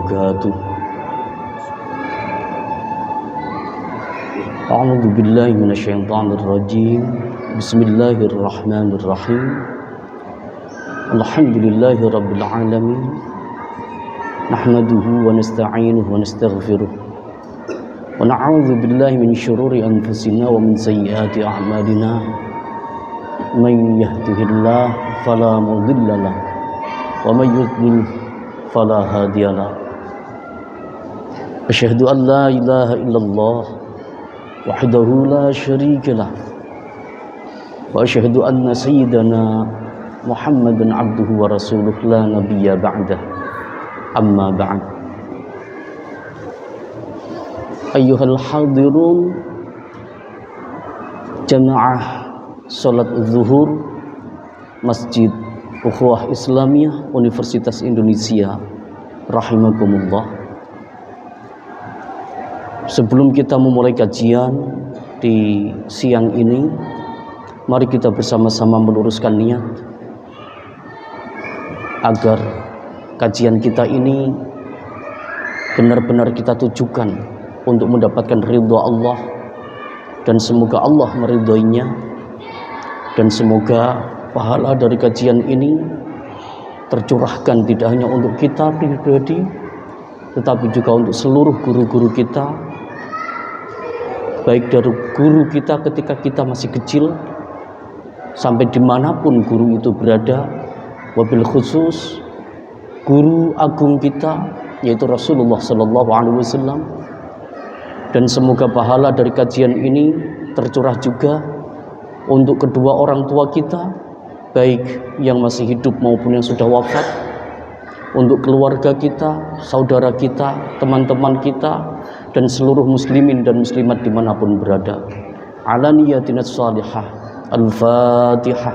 wabarakatuh. A'udzu billahi minasyaitonir rajim. Bismillahirrahmanirrahim. Alhamdulillahi rabbil alamin. Nahmaduhu wa nasta'inuhu wa nastaghfiruh. Wa na'udzu billahi min syururi anfusina wa min sayyiati a'malina. Man yahdihillahu fala mudilla lahu wa may yudlil fala hadiya lahu. Asyhadu an la ilaha illallah wahdahu la syarika lah wa asyhadu anna sayyidana Muhammadan abduhu wa rasuluh la nabiyya ba'dah. Amma ba'd. Ayyuhal hadirun jamaah salat zuhur Masjid Ukhuwah Islamiyah Universitas Indonesia rahimakumullah. Sebelum kita memulai kajian di siang ini, mari kita bersama-sama meluruskan niat agar kajian kita ini benar-benar kita tujukan untuk mendapatkan ridha Allah, dan semoga Allah meridhoinya, dan semoga pahala dari kajian ini tercurahkan tidak hanya untuk kita pribadi, tetapi juga untuk seluruh guru-guru kita, baik dari guru kita ketika kita masih kecil sampai dimanapun guru itu berada, wabil khusus guru agung kita yaitu Rasulullah Sallallahu Alaihi Wasallam. Dan semoga pahala dari kajian ini tercurah juga untuk kedua orang tua kita, baik yang masih hidup maupun yang sudah wafat, untuk keluarga kita, saudara kita, teman-teman kita, dan seluruh muslimin dan muslimat dimanapun berada. Ala niyatina salihah. Al-Fatihah.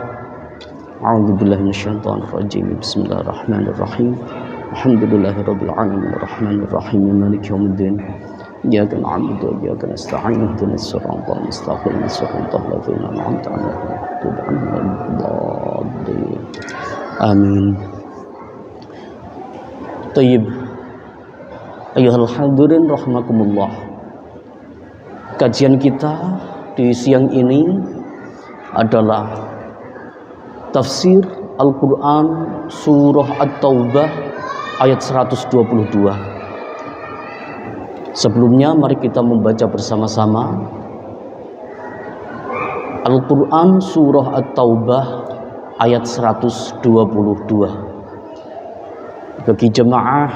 A'udzu billahi minasyaitonir rajim. Bismillahirrahmanirrahim. Alhamdulillahirabbil alamin arrahmanir rahim maliki yaumiddin. Iyyaka na'budu wa iyyaka nasta'in ihdinas siratal mustaqim siratal ladzina an'amta 'alaihim. Amin. Tayyib. Ayyuhal hadirin rahimakumullah. Kajian kita di siang ini adalah tafsir Al-Quran surah At-Taubah ayat 122. Sebelumnya mari kita membaca bersama-sama Al-Quran surah At-Taubah ayat 122. Bagi jemaah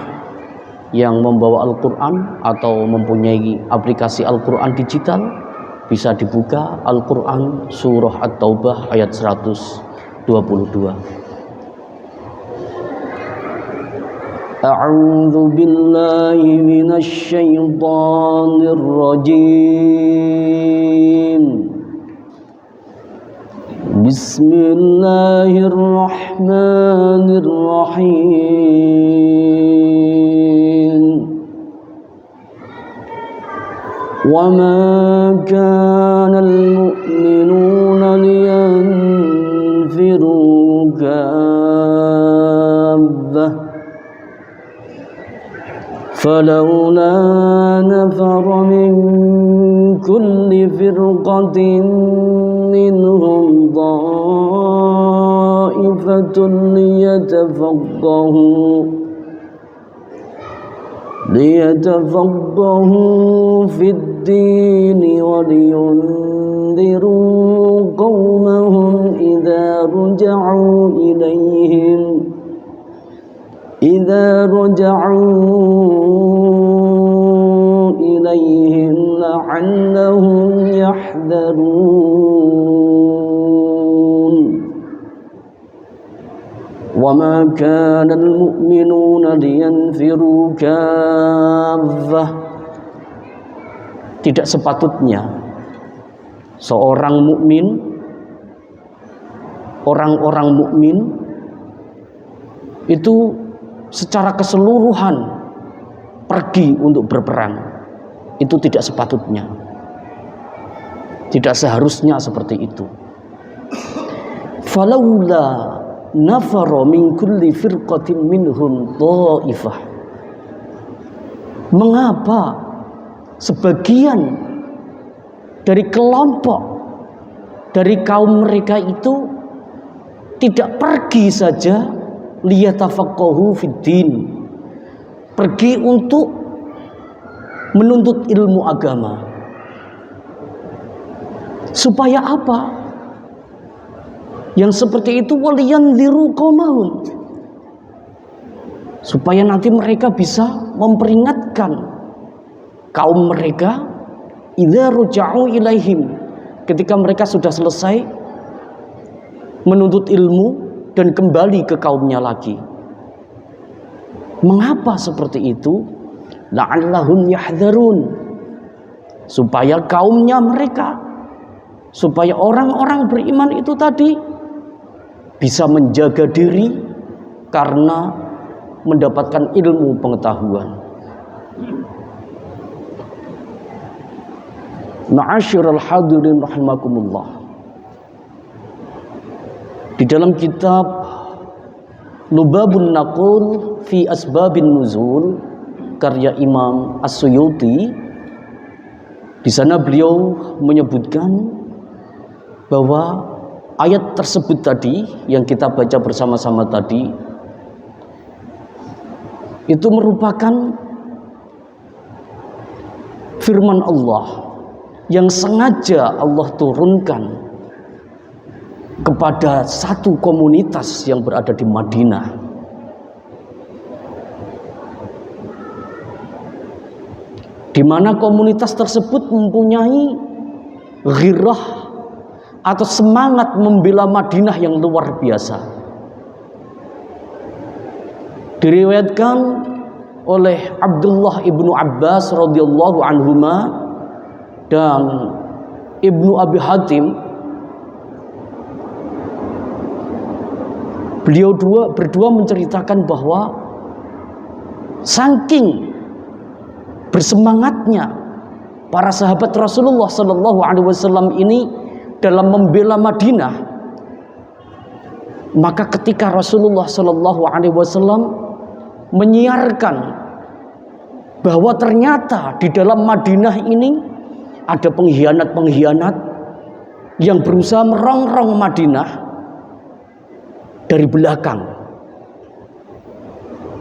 yang membawa Al-Quran atau mempunyai aplikasi Al-Quran digital, bisa dibuka Al-Quran surah At-Taubah ayat 122. A'udzu billahi minasy syaithanir rajim. Bismillahirrahmanirrahim. Wa ma kana al-mu'minuna liyanfiru kaffah فلولا نفر من كل فرقة منهم طائفة ليتفقهوا في الدين ولينذروا قومهم إذا رجعوا إليهم لعلهم يحذرون. وما كان المؤمنون لينفروا كافة. Tidak sepatutnya seorang mukmin, orang-orang mukmin itu secara keseluruhan pergi untuk berperang. Itu tidak sepatutnya, tidak seharusnya seperti itu. Falaula nafara min kulli firqatin minhum ta'ifah. Mengapa sebagian dari kelompok dari kaum mereka itu tidak pergi saja liyatafaqahu fiddin, pergi untuk menuntut ilmu agama. Supaya apa? Yang seperti itu waliyanziru qaumahum, supaya nanti mereka bisa memperingatkan kaum mereka idza ruja'u ilaihim, ketika mereka sudah selesai menuntut ilmu dan kembali ke kaumnya lagi. Mengapa seperti itu? La'allahum yahdharun, supaya kaumnya mereka, supaya orang-orang beriman itu tadi bisa menjaga diri karena mendapatkan ilmu pengetahuan. Ma'asyiral hadirin rahimakumullah. Di dalam kitab Lubabun Naqul fi Asbabin Nuzul karya Imam As-Suyuti, di sana beliau menyebutkan bahwa ayat tersebut tadi yang kita baca bersama-sama tadi itu merupakan firman Allah yang sengaja Allah turunkan kepada satu komunitas yang berada di Madinah. Di mana komunitas tersebut mempunyai ghirah atau semangat membela Madinah yang luar biasa. Diriwayatkan oleh Abdullah ibnu Abbas radhiyallahu anhuma dan Ibnu Abi Hatim, beliau berdua menceritakan bahwa saking bersemangatnya para sahabat Rasulullah Sallallahu Alaihi Wasallam ini dalam membela Madinah, maka ketika Rasulullah Sallallahu Alaihi Wasallam menyiarkan bahwa ternyata di dalam Madinah ini ada pengkhianat-pengkhianat yang berusaha merongrong Madinah dari belakang.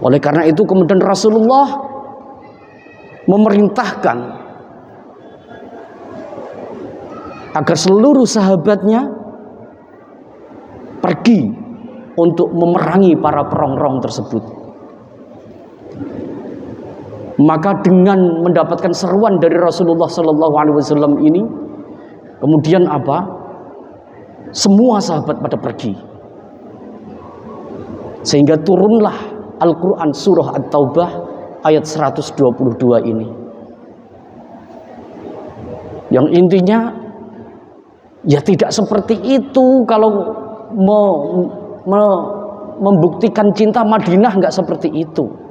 Oleh karena itu kemudian Rasulullah memerintahkan agar seluruh sahabatnya pergi untuk memerangi para perongrong tersebut. Maka dengan mendapatkan seruan dari Rasulullah Sallallahu Alaihi Wasallam ini, kemudian apa? Semua sahabat pada pergi, sehingga turunlah Al-Quran surah At-Taubah ayat 122 ini, yang intinya ya tidak seperti itu. Kalau membuktikan cinta Madinah nggak seperti itu.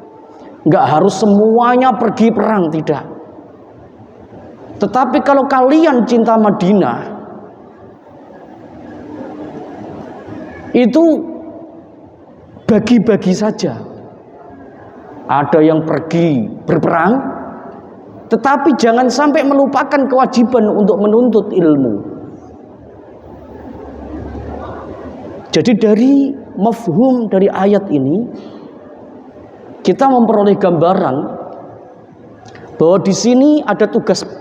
Nggak harus semuanya pergi perang, tidak. Tetapi kalau kalian cinta Madinah, itu bagi-bagi saja. Ada yang pergi berperang, tetapi jangan sampai melupakan kewajiban untuk menuntut ilmu. Jadi dari mafhum dari ayat ini kita memperoleh gambaran bahwa di sini ada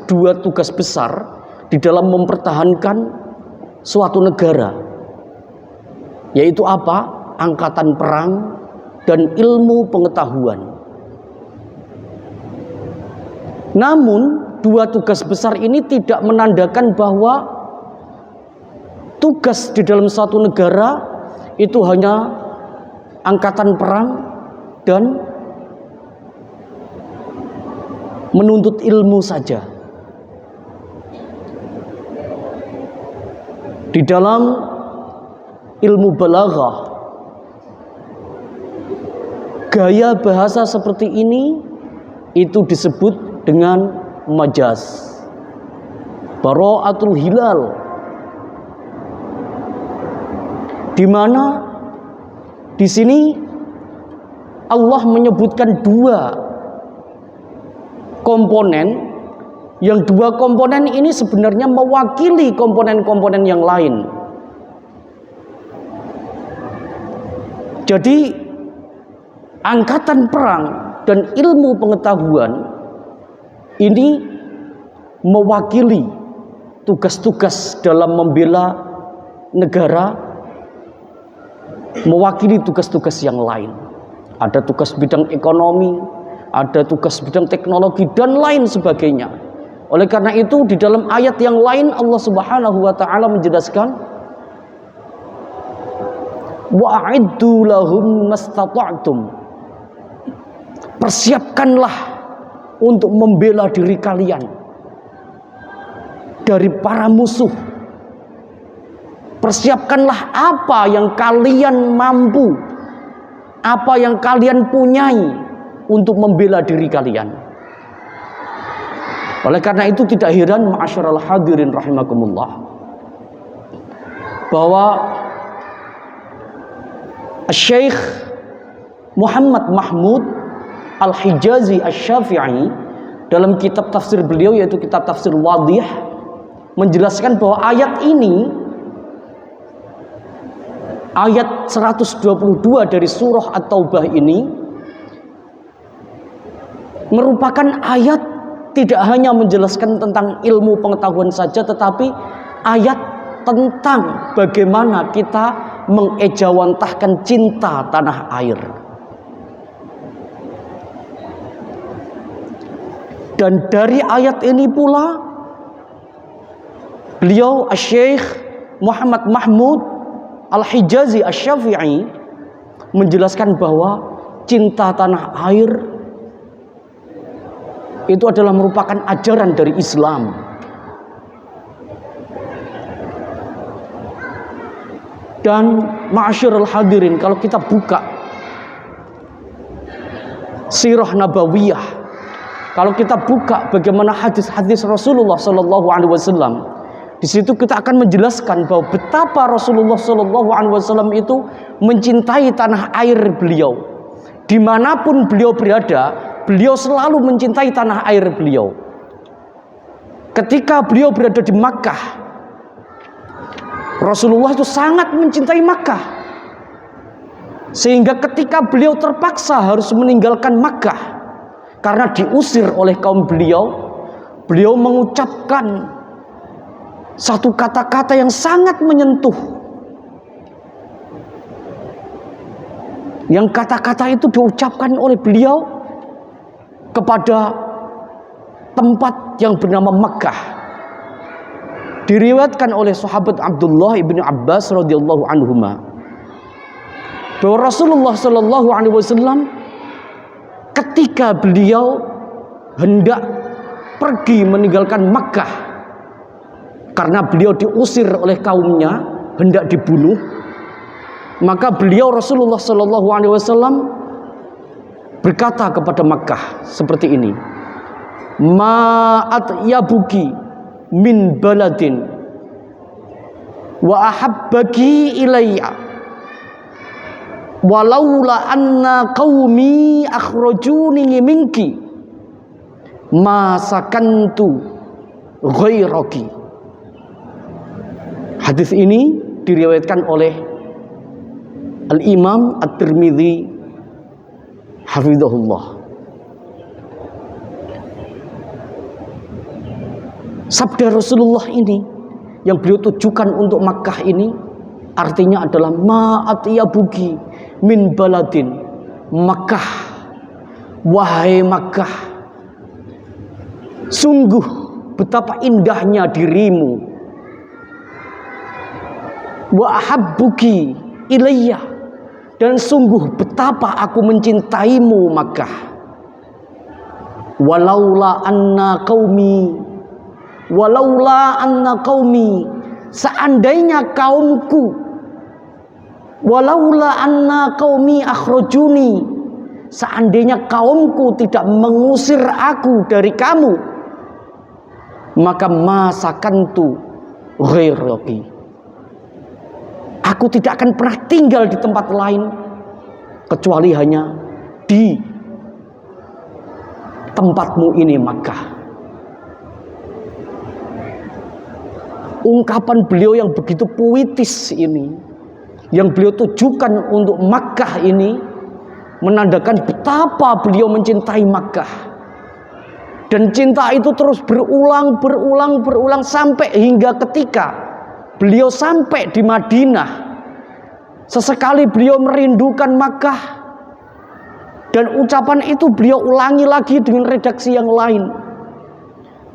dua tugas besar di dalam mempertahankan suatu negara, yaitu apa? Angkatan perang dan ilmu pengetahuan. Namun dua tugas besar ini tidak menandakan bahwa tugas di dalam suatu negara itu hanya angkatan perang dan menuntut ilmu saja. Di dalam ilmu balaghah, gaya bahasa seperti ini itu disebut dengan majaz, bara'atul hilal, di mana di sini Allah menyebutkan dua komponen, yang dua komponen ini sebenarnya mewakili komponen-komponen yang lain. Jadi angkatan perang dan ilmu pengetahuan ini mewakili tugas-tugas dalam membela negara, mewakili tugas-tugas yang lain. Ada tugas bidang ekonomi, ada tugas bidang teknologi dan lain sebagainya. Oleh karena itu di dalam ayat yang lain Allah Subhanahu wa taala menjelaskan, wa'iddu lahum mastata'tum. Persiapkanlah untuk membela diri kalian dari para musuh. Persiapkanlah apa yang kalian mampu, apa yang kalian punyai untuk membela diri kalian. Oleh karena itu tidak heran ma'asyiral hadirin rahimakumullah bahwa Syekh Muhammad Mahmud Al-Hijazi Asy-Syafi'i dalam kitab tafsir beliau yaitu kitab tafsir Wadih menjelaskan bahwa ayat ini, ayat 122 dari surah At-Taubah ini merupakan ayat tidak hanya menjelaskan tentang ilmu pengetahuan saja, tetapi ayat tentang bagaimana kita mengejawantahkan cinta tanah air. Dan dari ayat ini pula beliau Syekh Muhammad Mahmud Al-Hijazi Asy-Syafi'i menjelaskan bahwa cinta tanah air itu adalah merupakan ajaran dari Islam. Dan ma'asyiral hadirin, kalau kita buka sirah nabawiyah, kalau kita buka bagaimana hadis-hadis Rasulullah Shallallahu Alaihi Wasallam, di situ kita akan menjelaskan bahwa betapa Rasulullah Shallallahu Alaihi Wasallam itu mencintai tanah air beliau. Dimanapun beliau berada, beliau selalu mencintai tanah air beliau. Ketika beliau berada di Makkah, Rasulullah itu sangat mencintai Makkah, sehingga ketika beliau terpaksa harus meninggalkan Makkah karena diusir oleh kaum beliau, beliau mengucapkan satu kata-kata yang sangat menyentuh. Yang kata-kata itu diucapkan oleh beliau kepada tempat yang bernama Makkah. Diriwayatkan oleh sahabat Abdullah ibn Abbas radhiyallahu anhuma bahwa Rasulullah Shallallahu Alaihi Wasallam ketika beliau hendak pergi meninggalkan Makkah karena beliau diusir oleh kaumnya, hendak dibunuh, maka beliau Rasulullah Shallallahu Alaihi Wasallam berkata kepada Makkah seperti ini, ma'at yabuki min baladin wa ahabbaki ilayya walaula anna qaumi akhrajuni minki ma sakantu ghairaki. Hadis ini diriwayatkan oleh Al-Imam At-Tirmidzi hafizahullah. Sabda Rasulullah ini yang beliau tujukan untuk Makkah ini artinya adalah ma'atiyabuki min baladin, Makkah, wahai Makkah, sungguh betapa indahnya dirimu, wa ahabbuki ilayya, dan sungguh betapa aku mencintaimu Makkah, walaula anna qaumi, seandainya kaumku, walaula anna qaumi akhrajuni, seandainya kaumku tidak mengusir aku dari kamu, maka masakantu ghairaki, aku tidak akan pernah tinggal di tempat lain kecuali hanya di tempatmu ini Makkah. Ungkapan beliau yang begitu puitis ini, yang beliau tujukan untuk Makkah ini, menandakan betapa beliau mencintai Makkah. Dan cinta itu terus berulang sampai hingga ketika beliau sampai di Madinah. Sesekali beliau merindukan Makkah, dan ucapan itu beliau ulangi lagi dengan redaksi yang lain,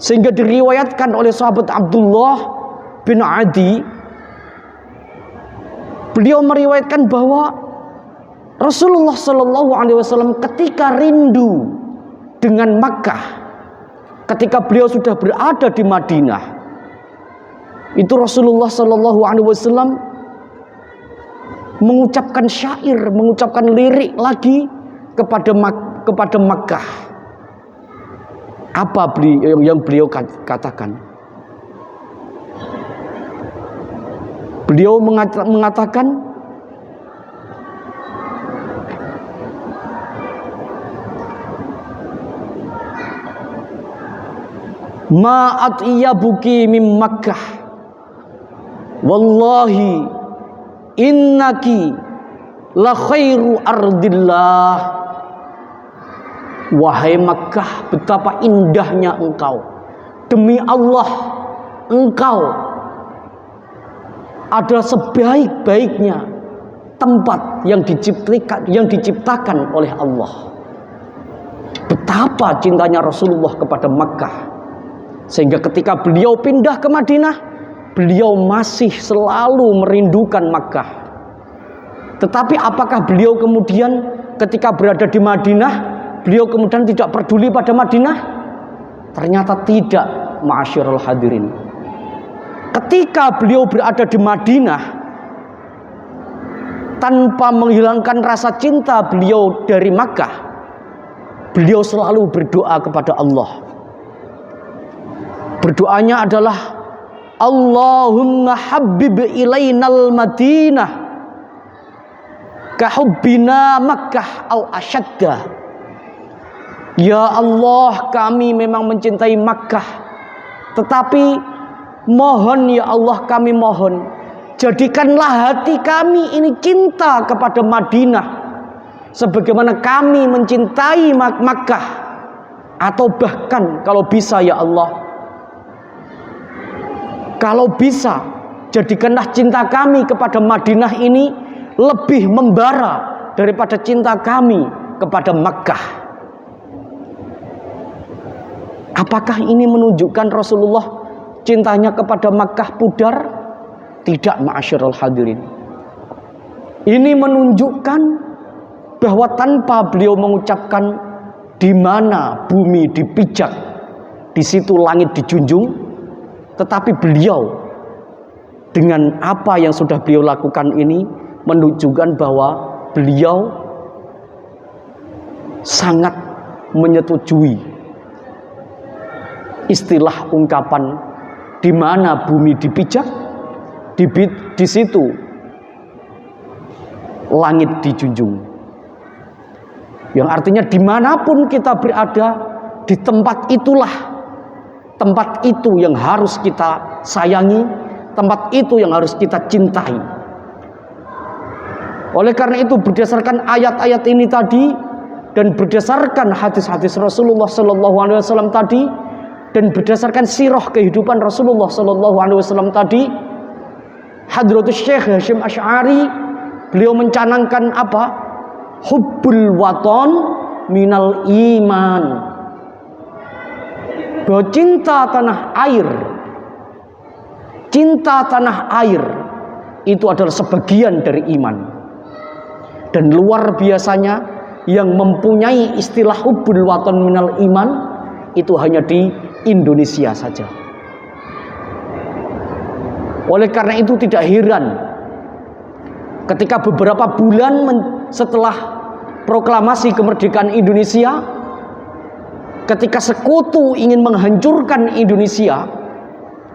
sehingga diriwayatkan oleh sahabat Abdullah bin Adi, beliau meriwayatkan bahwa Rasulullah Shallallahu Alaihi Wasallam ketika rindu dengan Makkah, ketika beliau sudah berada di Madinah, itu Rasulullah Shallallahu Alaihi Wasallam mengucapkan syair, mengucapkan lirik lagi kepada Makkah. Apa yang beliau katakan? Beliau mengatakan, ma'at iyabuki mim Makkah, wallahi innaki la khairu ardillah. Wahai Makkah, betapa indahnya engkau. Demi Allah, engkau adalah sebaik-baiknya tempat yang diciptakan oleh Allah. Betapa cintanya Rasulullah kepada Makkah, sehingga ketika beliau pindah ke Madinah, beliau masih selalu merindukan Makkah. Tetapi apakah beliau kemudian ketika berada di Madinah, beliau kemudian tidak peduli pada Madinah? Ternyata tidak, ma'asyiral hadirin. Ketika beliau berada di Madinah, tanpa menghilangkan rasa cinta beliau dari Makkah, beliau selalu berdoa kepada Allah. Berdoanya adalah, Allahumma habbib ilainal Madinah kahubbina Makkah au asyadda. Ya Allah, kami memang mencintai Makkah, tetapi mohon ya Allah, kami mohon, jadikanlah hati kami ini cinta kepada Madinah sebagaimana kami mencintai Makkah. Atau bahkan kalau bisa ya Allah, kalau bisa jadikanlah cinta kami kepada Madinah ini lebih membara daripada cinta kami kepada Makkah. Apakah ini menunjukkan Rasulullah cintanya kepada Makkah pudar? Tidak, ma'asyiral hadirin. Ini menunjukkan bahwa tanpa beliau mengucapkan di mana bumi dipijak, di situ langit dijunjung, tetapi beliau dengan apa yang sudah beliau lakukan ini menunjukkan bahwa beliau sangat menyetujui istilah ungkapan di mana bumi dipijak, di situ langit dijunjung. Yang artinya dimanapun kita berada, di tempat itulah, tempat itu yang harus kita sayangi, tempat itu yang harus kita cintai. Oleh karena itu, berdasarkan ayat-ayat ini tadi dan berdasarkan hadis-hadis Rasulullah SAW tadi, dan berdasarkan sirah kehidupan Rasulullah SAW tadi, Hadratus Syekh Hasyim Asy'ari beliau mencanangkan apa? Hubbul waton minal iman. Bahwa cinta tanah air itu adalah sebagian dari iman. Dan luar biasanya yang mempunyai istilah hubbul waton minal iman itu hanya di Indonesia saja. Oleh karena itu tidak heran ketika beberapa bulan setelah proklamasi kemerdekaan Indonesia, ketika sekutu ingin menghancurkan Indonesia,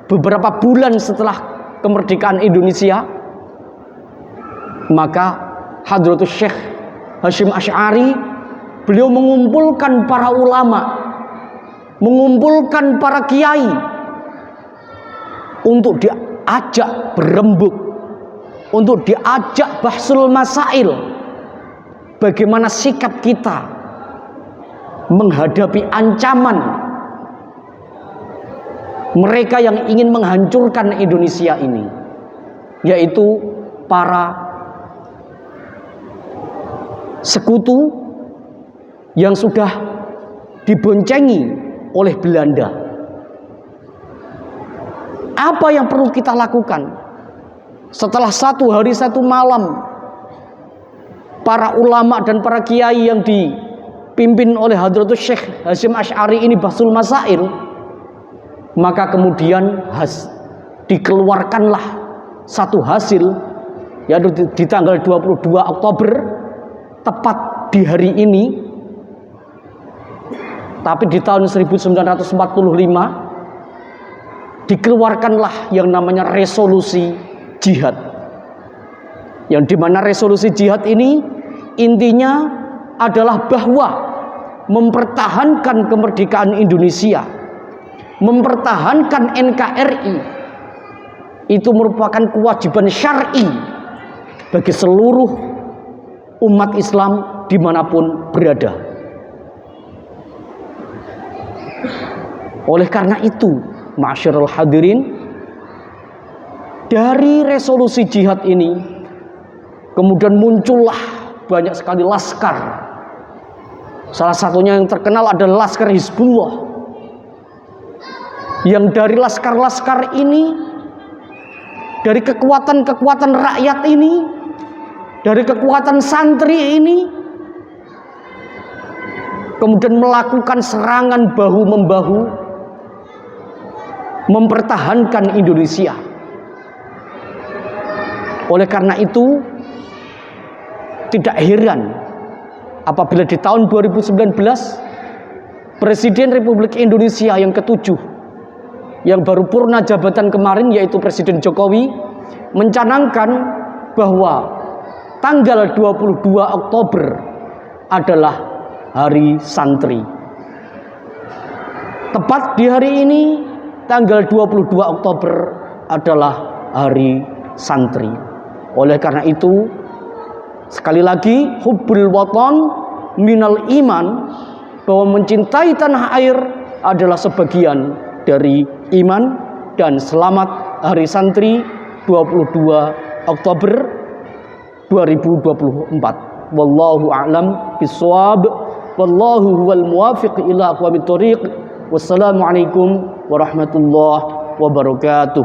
beberapa bulan setelah kemerdekaan Indonesia, maka Hadratus Syekh Hasyim Asy'ari beliau mengumpulkan para ulama mengumpulkan para kiai untuk diajak berembuk, untuk diajak bahsul masail, bagaimana sikap kita menghadapi ancaman mereka yang ingin menghancurkan Indonesia ini, yaitu para sekutu yang sudah diboncengi oleh Belanda. Apa yang perlu kita lakukan setelah 1 hari 1 malam para ulama dan para kiai yang dipimpin oleh Hadratus Syekh Hasyim Asy'ari ini bahsul masail? Maka kemudian dikeluarkanlah satu hasil, yaitu di tanggal 22 Oktober, tepat di hari ini, tapi di tahun 1945 dikeluarkanlah yang namanya resolusi jihad, yang dimana resolusi jihad ini intinya adalah bahwa mempertahankan kemerdekaan Indonesia, mempertahankan NKRI itu merupakan kewajiban syar'i bagi seluruh umat Islam dimanapun berada. Oleh karena itu, ma'asyiral hadirin, dari resolusi jihad ini kemudian muncullah banyak sekali laskar. Salah satunya yang terkenal adalah Laskar Hizbullah, yang dari laskar-laskar ini, dari kekuatan-kekuatan rakyat ini, dari kekuatan santri ini, kemudian melakukan serangan bahu-membahu mempertahankan Indonesia. Oleh karena itu, tidak heran apabila di tahun 2019 Presiden Republik Indonesia yang ke-7 yang baru purna jabatan kemarin, yaitu Presiden Jokowi, mencanangkan bahwa tanggal 22 Oktober adalah Hari Santri. Tepat di hari ini, tanggal 22 Oktober adalah Hari Santri. Oleh karena itu, sekali lagi, hubbul watan minal iman, bahwa mencintai tanah air adalah sebagian dari iman. Dan selamat Hari Santri 22 Oktober 2024. Wallahu a'lam bishawab, wallahu huwal muwafiq ila aqwamit thoriq. Wassalamualaikum warahmatullahi wabarakatuh.